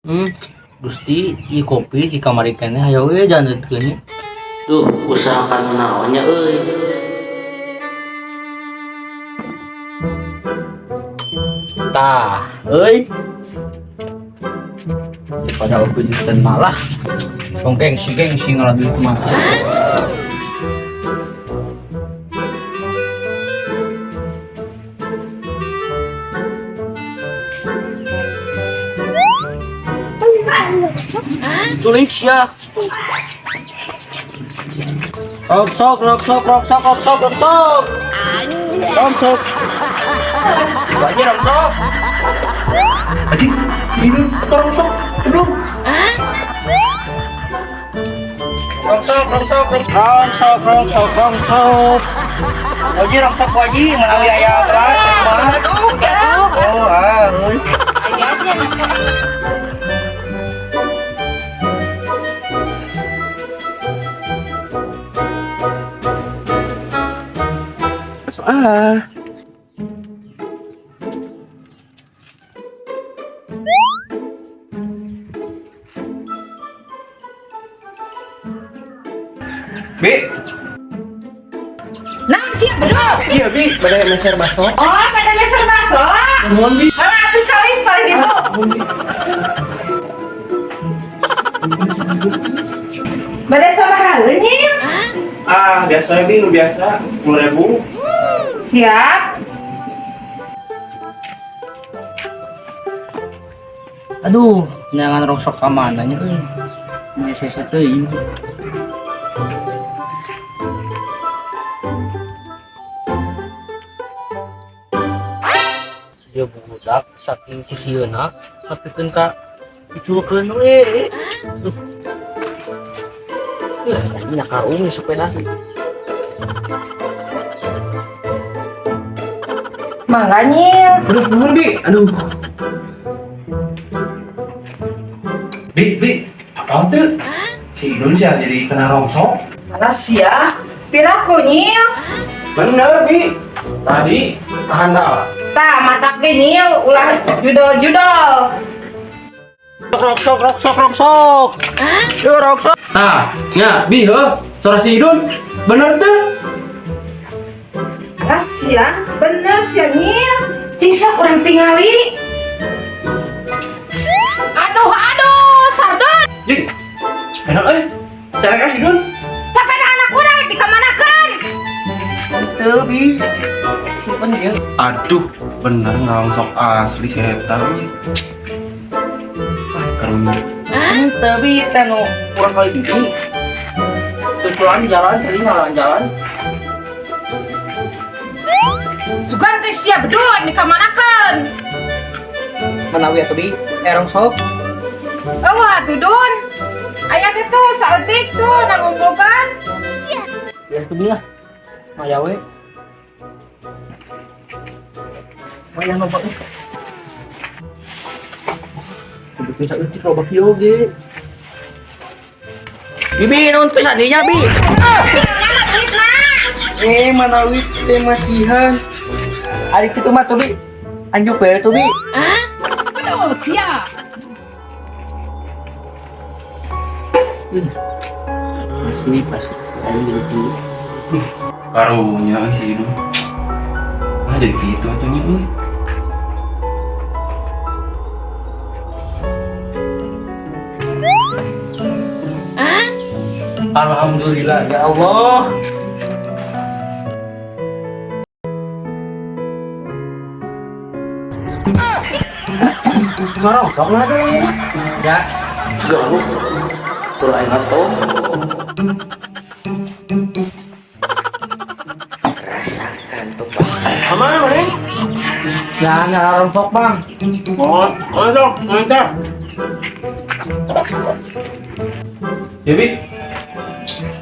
Hmm, Gusti, i kopi di kamar ikannya ayo we jangan nya. Tuh, usahakan naonnya euy. Tah, euy. Daripada aku dan malah gengsi ngalami mah. Tulis ya. Roksok. Roksok. Banyak roksok. Aji, ini roksok. Belum. Roksok. Lagi roksok wajib menawi aya beras. Oh, euy. Ah. Bi. Nah, siap berdua. Iya, Bi, pada meser baso. Oh, pada meser baso. Mohon, Bi. Alah, atuh cari paling itu. Pada sabaraha nya? Ah, biasa Bi, lu biasa 10.000. Siap. Aduh, jangan rongsok ka mananya euy. Nya sesa teuing. Ya budak saking kusieuna sapikeun ka diculkeun we. Ini nakarung sepeda. Makanya. Aduh, nuhun Bi. Aduh. Bi, apa tuh? Si Indonesia jadi kena rongsok. Alah sia. Piraku nya? Bener, Bi. Tadi kehandal. Tah, matak ge nya ulah judol-judol. Roksok. Yo roksok. Nah, ya, Bi, suara si Idun. Bener tuh. Alah sia, bener sia nya. Cing sok urang tingali. Aduh, sardon. Jing. Enak cara kasih Idun. Sampai anak urang dikamanakeun. Tuh, Bi. Simpen dia. Aduh, bener rongsok asli saya tahu. Karunya. Tapi teno kurang kali ini. Tujuan jalan, sering jalan. Sugan teh sia bedul dikamanakeun. Menawi atuh Bi, rongsok. Wah, tuh Dun. Aya teh tuh saeutik tuh nangunggugan. Ya tuh Bi lah. Maya we. Maya loba euy. Kudu bisa eutik loba kieu ge. Bibi naon pisan dinya Bi? Manawi teh masihan. Ari kitu mah tuh Bi. Anjuk we tuh Bi. Aduh, sia. Sini pas aing jadi karunya sih itu. Ah jadi gitu atunya euy. Alhamdulillah ya Allah. Marah, sok lah deh. Ya, gak suruh aing atau rasakan tuh aman nih. Jangan rongsok bang. Oh dong, mantap. Jadi,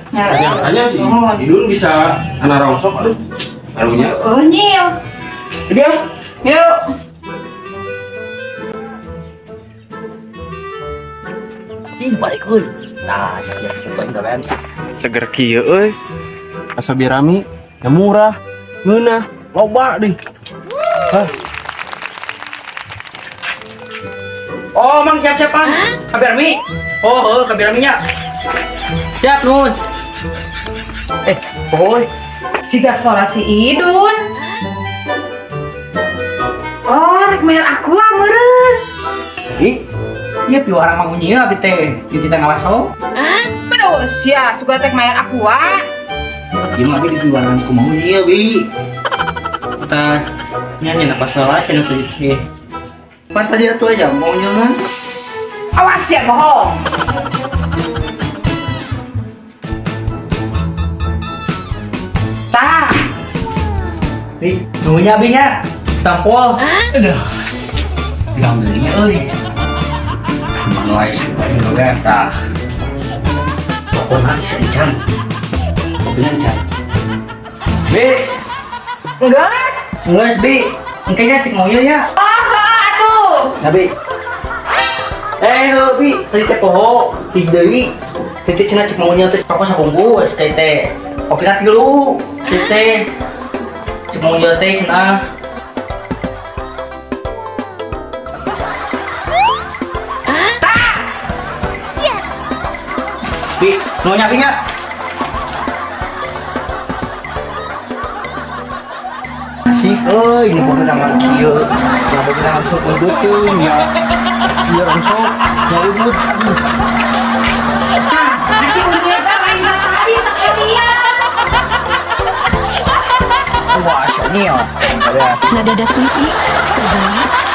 tanya sih, Idun bisa kena rongsok, aduh, arunya. Oh, nyil. Dia, Yuk. balik euy. Nah, siap coba enggak sih. Seger kieu euy. Asa birami, ya murah, ngeunah, loba deh. Hah. Oh, Mang siap-siap, Mang. Kabar Mi. Oh, kabar Mi nya. Siap, Nun. Boy. Siga suara si Idun. Oh, rek main aku meureun. Iya pi orang mangunya abi teh di kita ngawaso. Terus ya suka tek main aku Ieu mah di orang ku mangunya bi. Kita nyanyi apa salah cenah teh. Pan tadi atuh aja maunya kan. Awas ya bohong. Tak. Bi, nunggunya bi nya. Tampol. Aduh. Bilang belinya euy. Manuais juga tah. Pokoknya sencan. Pokoknya sencan. Bi, Gas. ngeus bi. Engkanya cek moyo ya. Atuh. Nabi. Bi, tadi teh poho, deui. Tete cenah cek moyo teh pokok sabungkus tete. Kopi nanti dulu. Tete. Cek moyo teh cenah. Bi, mau nyapi nggak? Asik, ini bodoh nama kieu. Yang bodoh nama sok ngudutkeun ya. Biar sok, ya ibu. Masih punya main tadi sekalian. Wah, ini ya. Ada. Nada TV, sebelah